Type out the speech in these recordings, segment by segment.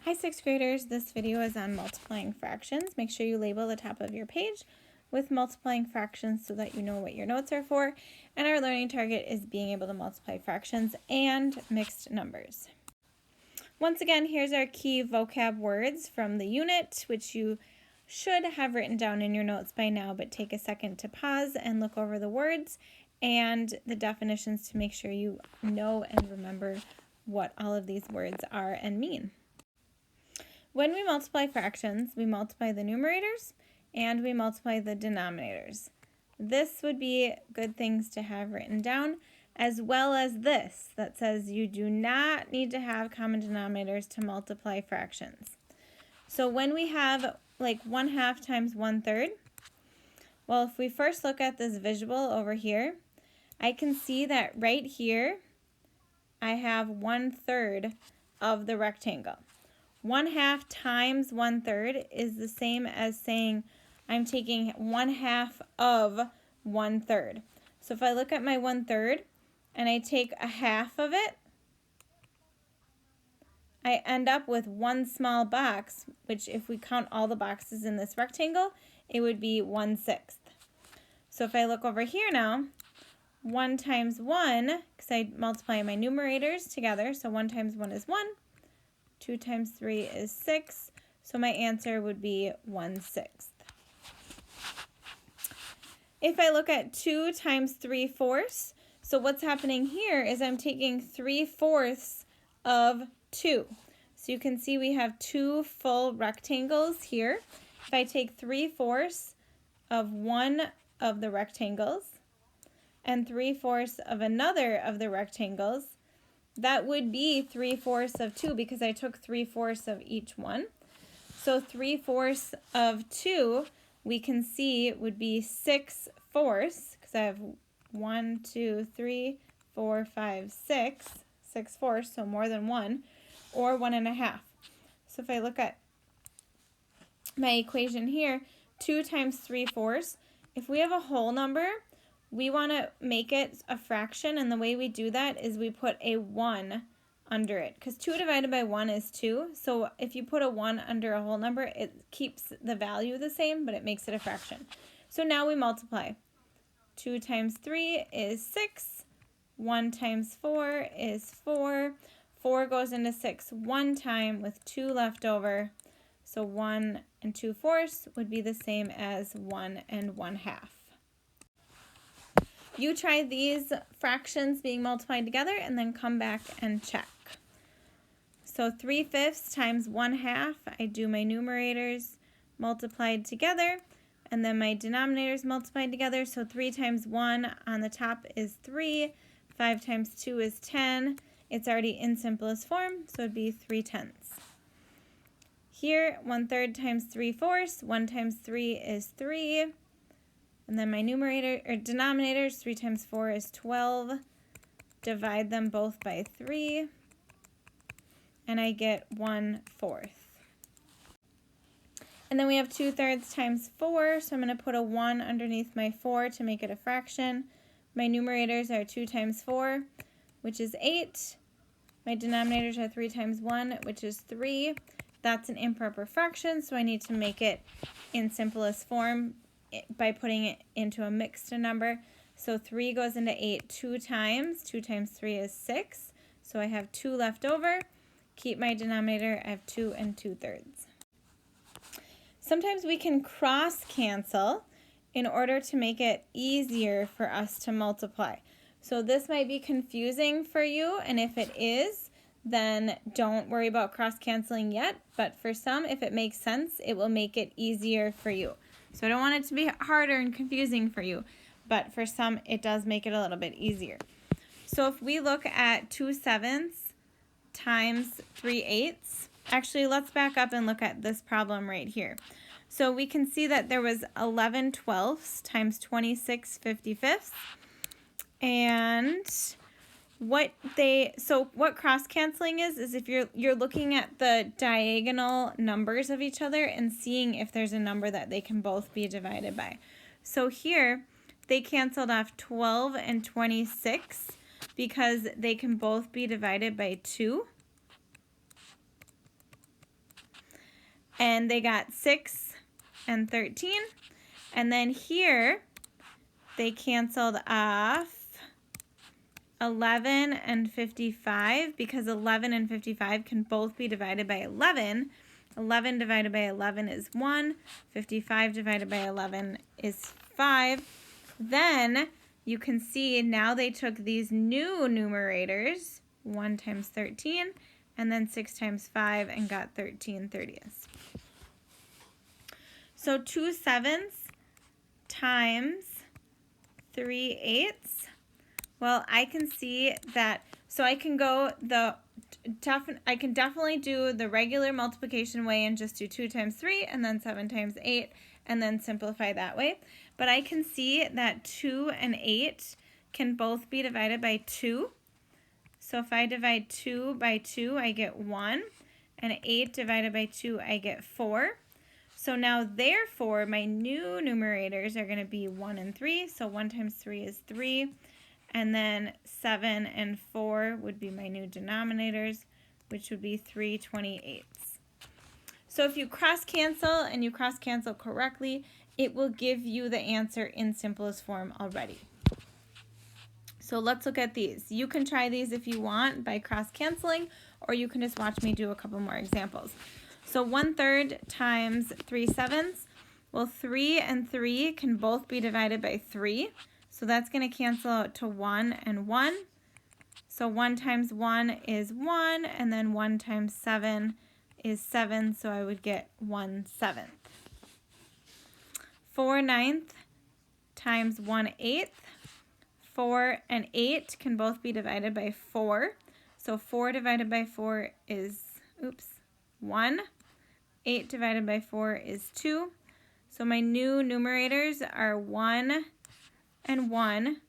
Hi, sixth graders. This video is on multiplying fractions. Make sure you label the top of your page with multiplying fractions so that you know what your notes are for. And our learning target is being able to multiply fractions and mixed numbers. Once again, here's our key vocab words from the unit, which you should have written down in your notes by now, but take a second to pause and look over the words and the definitions to make sure you know and remember what all of these words are and mean. When we multiply fractions, we multiply the numerators and we multiply the denominators. This would be good things to have written down, as well as this that says you do not need to have common denominators to multiply fractions. So when we have like 1/2 times 1/3, well, if we first look at this visual over here, I can see that right here I have 1/3 of the rectangle. 1/2 times 1/3 is the same as saying I'm taking 1/2 of 1/3. So if I look at my 1/3 and I take a half of it, I end up with one small box, which if we count all the boxes in this rectangle, it would be 1/6. So if I look over here now, 1 times 1, because I multiply my numerators together, so 1 times 1 is 1. 2 times 3 is 6, so my answer would be 1/6. If I look at 2 times 3/4, so what's happening here is I'm taking 3/4 of 2. So you can see we have two full rectangles here. If I take 3/4 of one of the rectangles and 3/4 of another of the rectangles, that would be 3/4 of 2 because I took 3/4 of each one. So 3/4 of 2, we can see would be 6/4 because I have 1, 2, 3, 4, 5, 6. 6/4, so more than 1, or 1.5. So if I look at my equation here, 2 times 3/4, if we have a whole number, we want to make it a fraction, and the way we do that is we put a 1 under it, because 2 divided by 1 is 2, so if you put a 1 under a whole number, it keeps the value the same, but it makes it a fraction. So now we multiply. 2 times 3 is 6, 1 times 4 is 4, 4 goes into 6 one time with 2 left over, so 1 2/4 would be the same as 1 1/2. You try these fractions being multiplied together and then come back and check. So 3/5 times 1/2, I do my numerators multiplied together and then my denominators multiplied together. So 3 times 1 on the top is 3, 5 times 2 is 10. It's already in simplest form, so it'd be 3/10. Here, 1/3 times 3/4, 1 times 3 is 3. And then my denominators, 3 times 4 is 12. Divide them both by 3. And I get 1/4. And then we have 2/3 times 4. So I'm going to put a 1 underneath my 4 to make it a fraction. My numerators are 2 times 4, which is 8. My denominators are 3 times 1, which is 3. That's an improper fraction, so I need to make it in simplest form by putting it into a mixed number. So 3 goes into 8 2 times. 2 times 3 is 6. So I have 2 left over. Keep my denominator. I have 2 2/3. Sometimes we can cross cancel in order to make it easier for us to multiply. So this might be confusing for you, and if it is, then don't worry about cross canceling yet. But for some, if it makes sense, it will make it easier for you. So I don't want it to be harder and confusing for you, but for some, it does make it a little bit easier. So if we look at 2/7 times 3/8, actually, let's back up and look at this problem right here. So we can see that there was 11/12 times 26/55, and what cross canceling is if you're looking at the diagonal numbers of each other and seeing if there's a number that they can both be divided by. So here they canceled off 12 and 26 because they can both be divided by 2. and they got 6 and 13. And then here, they canceled off 11 and 55 because 11 and 55 can both be divided by 11. 11 divided by 11 is 1. 55 divided by 11 is 5. Then you can see now they took these new numerators, 1 times 13, and then 6 times 5 and got 13/30. So 2 7s times 3 8s. Well, I can see that, so I can go I can definitely do the regular multiplication way and just do 2 times 3 and then 7 times 8 and then simplify that way. But I can see that 2 and 8 can both be divided by 2. So if I divide 2 by 2, I get 1, and 8 divided by 2, I get 4. So now, therefore, my new numerators are going to be 1 and 3. So 1 times 3 is 3. And then 7 and 4 would be my new denominators, which would be 3/28. So if you cross cancel and you cross cancel correctly, it will give you the answer in simplest form already. So let's look at these. You can try these if you want by cross canceling, or you can just watch me do a couple more examples. So 1/3 times 3 7s. Well, 3 and 3 can both be divided by 3. So that's going to cancel out to 1 and 1. So 1 times 1 is 1, and then 1 times 7 is 7, so I would get 1/7. 4/9 times 1/8. 4 and 8 can both be divided by 4. So 4 divided by 4 is, 1. 8 divided by 4 is 2. So my new numerators are 1 and 1.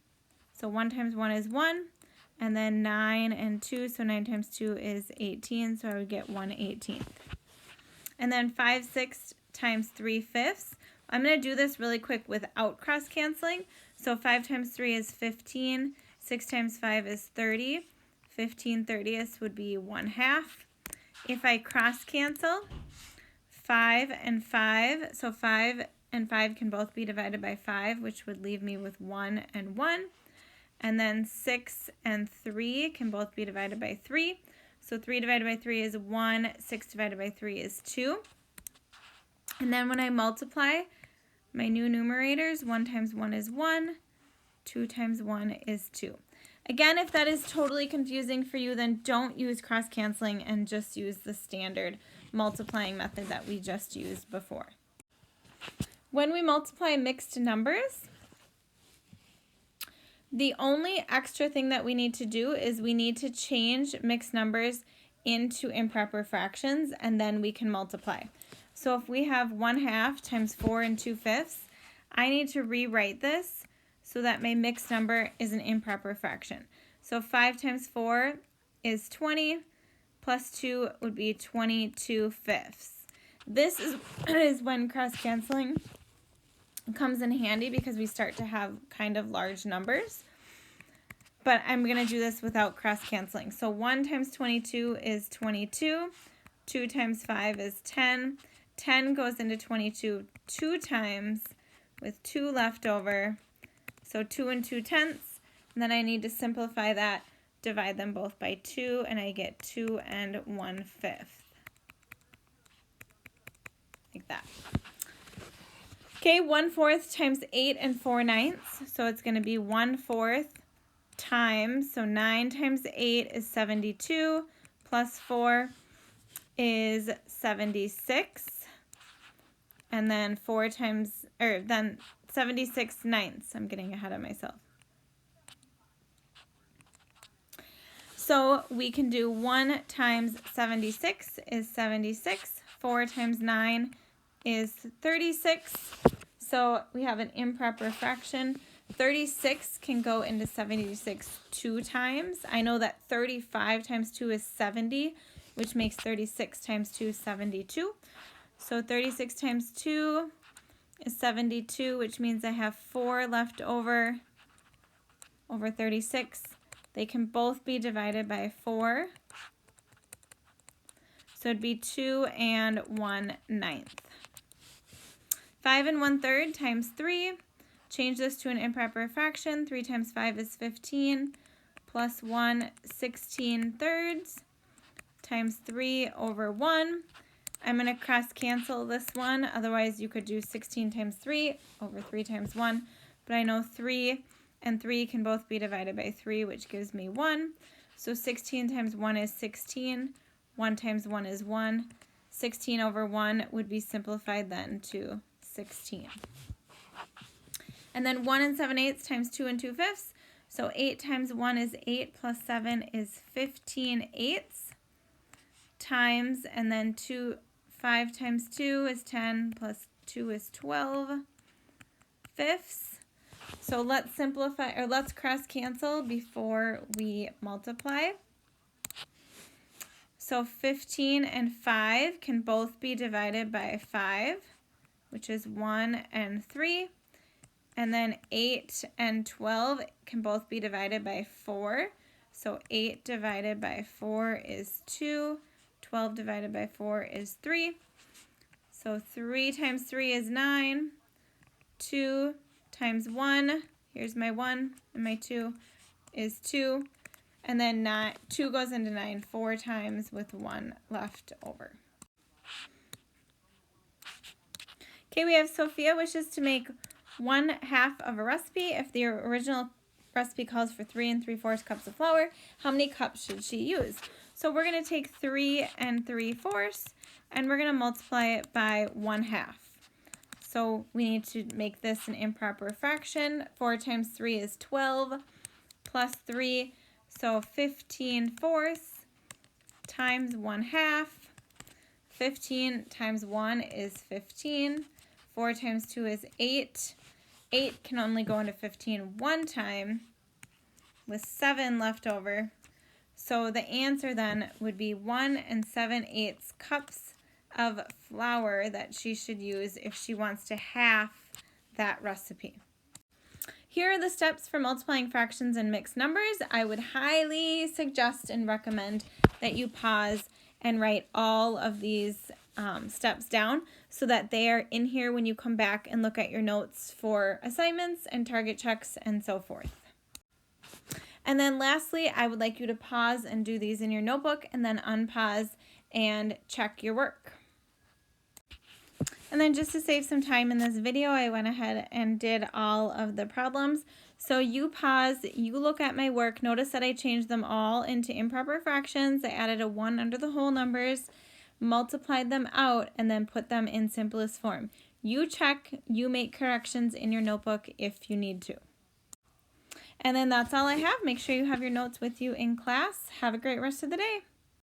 So 1 times 1 is 1. And then 9 and 2. So 9 times 2 is 18. So I would get 1/18. And then 5 6 times 3/5. I'm going to do this really quick without cross canceling. So 5 times 3 is 15. 6 times 5 is 30. 15/30 would be 1/2. If I cross cancel, 5 and 5. So 5 and 5 can both be divided by 5, which would leave me with 1 and 1. And then 6 and 3 can both be divided by 3. So 3 divided by 3 is 1. 6 divided by 3 is 2. And then when I multiply my new numerators, 1 times 1 is 1. 2 times 1 is 2. Again, if that is totally confusing for you, then don't use cross-canceling and just use the standard multiplying method that we just used before. When we multiply mixed numbers, the only extra thing that we need to do is we need to change mixed numbers into improper fractions, and then we can multiply. So if we have 1/2 times 4 and 2/5, I need to rewrite this so that my mixed number is an improper fraction. So 5 times 4 is 20, plus 2 would be 22/5. This is when cross-canceling comes in handy because we start to have kind of large numbers. But I'm going to do this without cross-canceling. So 1 times 22 is 22. 2 times 5 is 10. 10 goes into 22 2 times with 2 left over. So 2 and 2/10. And then I need to simplify that, divide them both by 2, and I get 2 and 1/5. Like that. Okay, 1/4 times 8 and 4/9. So it's going to be 1/4 times, so 9 times 8 is 72, plus 4 is 76, and then 4 times, then 76/9. I'm getting ahead of myself. So we can do 1 times 76 is 76, 4 times 9 is 36, so we have an improper fraction. 36 can go into 76 2 times. I know that 35 times 2 is 70, which makes 36 times 2 72. So 36 times 2 is 72, which means I have 4 left over 36. They can both be divided by 4. So it'd be 2 1/9. 5 1/3 times 3. Change this to an improper fraction. 3 times 5 is 15, plus 1 16/3 times 3 over 1. I'm going to cross cancel this one. Otherwise, you could do 16 times 3 over 3 times 1. But I know 3 and 3 can both be divided by 3, which gives me 1. So 16 times 1 is 16. 1 times 1 is 1. 16 over 1 would be simplified then to 16. And then 1 7/8 times 2 2/5. So 8 times 1 is 8 plus 7 is 15/8 times, and then 5 times 2 is 10 plus 2 is 12/5. So let's simplify, or let's cross cancel before we multiply. So 15 and 5 can both be divided by 5, which is 1 and 3. And then 8 and 12 can both be divided by 4. So 8 divided by 4 is 2. 12 divided by 4 is 3. So 3 times 3 is 9. 2 times 1, here's my 1 and my 2, is 2. And then 2 goes into 9 4 times with 1 left over. Okay, we have Sophia wishes to make 1/2 of a recipe. If the original recipe calls for 3 3/4 cups of flour, how many cups should she use? So we're going to take 3 3/4 and we're going to multiply it by 1/2. So we need to make this an improper fraction. 4 times 3 is 12 plus 3. So 15/4 times 1/2. 15 times 1 is 15. 4 times 2 is 8. 8 can only go into 15 one time with 7 left over. So the answer then would be 1 7/8 cups of flour that she should use if she wants to half that recipe. Here are the steps for multiplying fractions and mixed numbers. I would highly suggest and recommend that you pause and write all of these steps down so that they are in here when you come back and look at your notes for assignments and target checks and so forth. And then lastly, I would like you to pause and do these in your notebook and then unpause and check your work. And then just to save some time in this video, I went ahead and did all of the problems. So you pause, you look at my work, notice that I changed them all into improper fractions. I added a 1 under the whole numbers, multiplied them out, and then put them in simplest form. You check, you make corrections in your notebook if you need to. And then that's all I have. Make sure you have your notes with you in class. Have a great rest of the day.